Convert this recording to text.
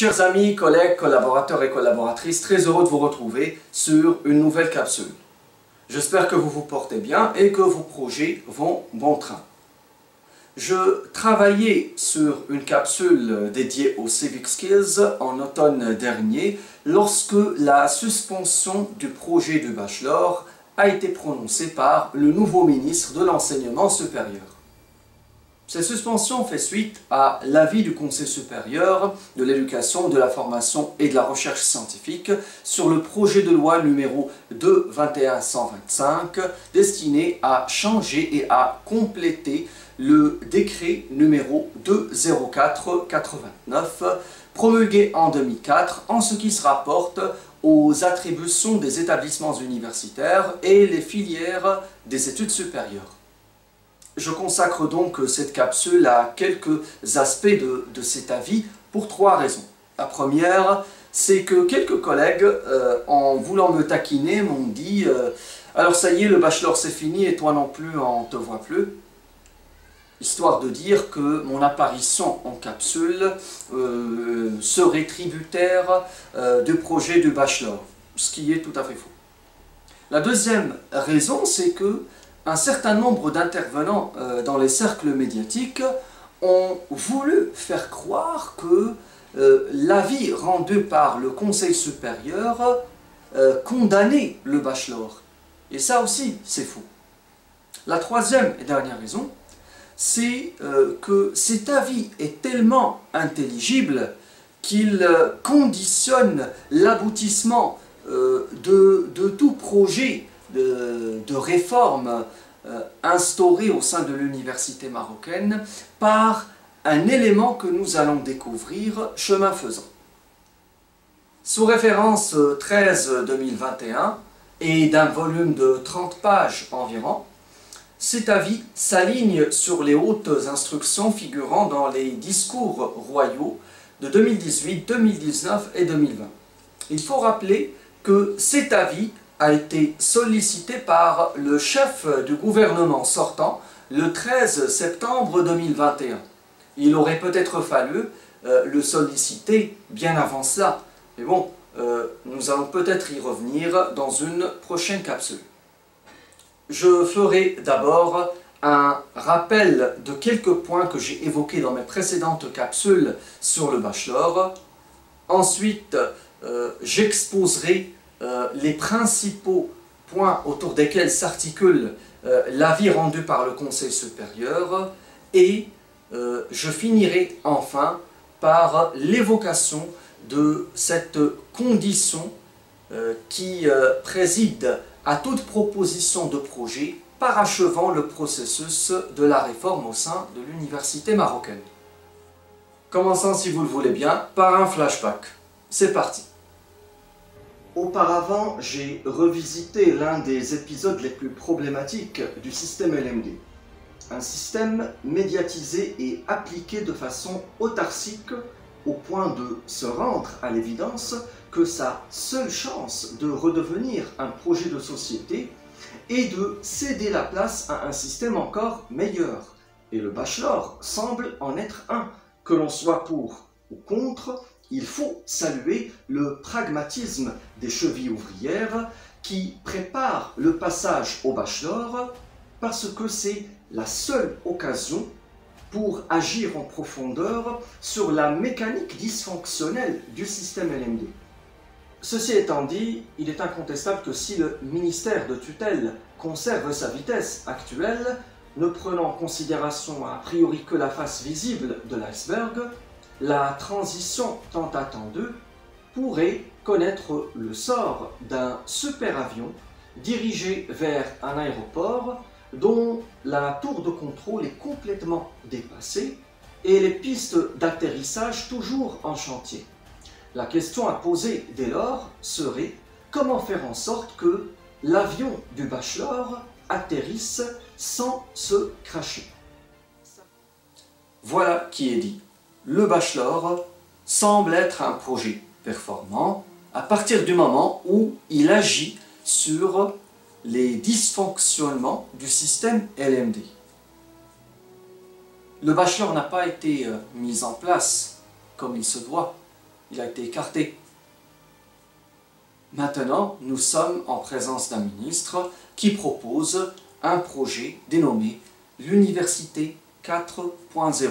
Chers amis, collègues, collaborateurs et collaboratrices, très heureux de vous retrouver sur une nouvelle capsule. J'espère que vous vous portez bien et que vos projets vont bon train. Je travaillais sur une capsule dédiée aux Civic Skills en automne dernier lorsque la suspension du projet du bachelor a été prononcée par le nouveau ministre de l'Enseignement supérieur. Cette suspension fait suite à l'avis du Conseil supérieur de l'éducation, de la formation et de la recherche scientifique sur le projet de loi numéro 2-21-125 destiné à changer et à compléter le décret numéro 204-89 promulgué en 2004 en ce qui se rapporte aux attributions des établissements universitaires et les filières des études supérieures. Je consacre donc cette capsule à quelques aspects de cet avis pour trois raisons. La première, c'est que quelques collègues, en voulant me taquiner, m'ont dit « Alors ça y est, le bachelor c'est fini et toi non plus, on ne te voit plus ». Histoire de dire que mon apparition en capsule serait tributaire du projet du bachelor, ce qui est tout à fait faux. La deuxième raison, c'est que un certain nombre d'intervenants dans les cercles médiatiques ont voulu faire croire que l'avis rendu par le Conseil supérieur condamnait le bachelor. Et ça aussi, c'est faux. La troisième et dernière raison, c'est que cet avis est tellement intelligible qu'il conditionne l'aboutissement de tout projet de réforme instaurée au sein de l'université marocaine par un élément que nous allons découvrir chemin faisant. Sous référence 13-2021 et d'un volume de 30 pages environ, cet avis s'aligne sur les hautes instructions figurant dans les discours royaux de 2018, 2019 et 2020. Il faut rappeler que cet avis a été sollicité par le chef du gouvernement sortant le 13 septembre 2021. Il aurait peut-être fallu le solliciter bien avant cela. Mais bon, nous allons peut-être y revenir dans une prochaine capsule. Je ferai d'abord un rappel de quelques points que j'ai évoqués dans mes précédentes capsules sur le bachelor. Ensuite, j'exposerai les principaux points autour desquels s'articule l'avis rendu par le Conseil supérieur et je finirai enfin par l'évocation de cette condition qui préside à toute proposition de projet parachevant le processus de la réforme au sein de l'université marocaine. Commençons, si vous le voulez bien, par un flashback. C'est parti. Auparavant, j'ai revisité l'un des épisodes les plus problématiques du système LMD. Un système médiatisé et appliqué de façon autarcique au point de se rendre à l'évidence que sa seule chance de redevenir un projet de société est de céder la place à un système encore meilleur. Et le bachelor semble en être un. Que l'on soit pour ou contre, il faut saluer le pragmatisme des chevilles ouvrières qui préparent le passage au bachelor parce que c'est la seule occasion pour agir en profondeur sur la mécanique dysfonctionnelle du système LMD. Ceci étant dit, il est incontestable que si le ministère de tutelle conserve sa vitesse actuelle, ne prenant en considération a priori que la face visible de l'iceberg, la transition tant attendue pourrait connaître le sort d'un super avion dirigé vers un aéroport dont la tour de contrôle est complètement dépassée et les pistes d'atterrissage toujours en chantier. La question à poser dès lors serait comment faire en sorte que l'avion du bachelor atterrisse sans se cracher. Voilà qui est dit. Le bachelor semble être un projet performant à partir du moment où il agit sur les dysfonctionnements du système LMD. Le bachelor n'a pas été mis en place comme il se doit il a été écarté. Maintenant, nous sommes en présence d'un ministre qui propose un projet dénommé l'Université 4.0.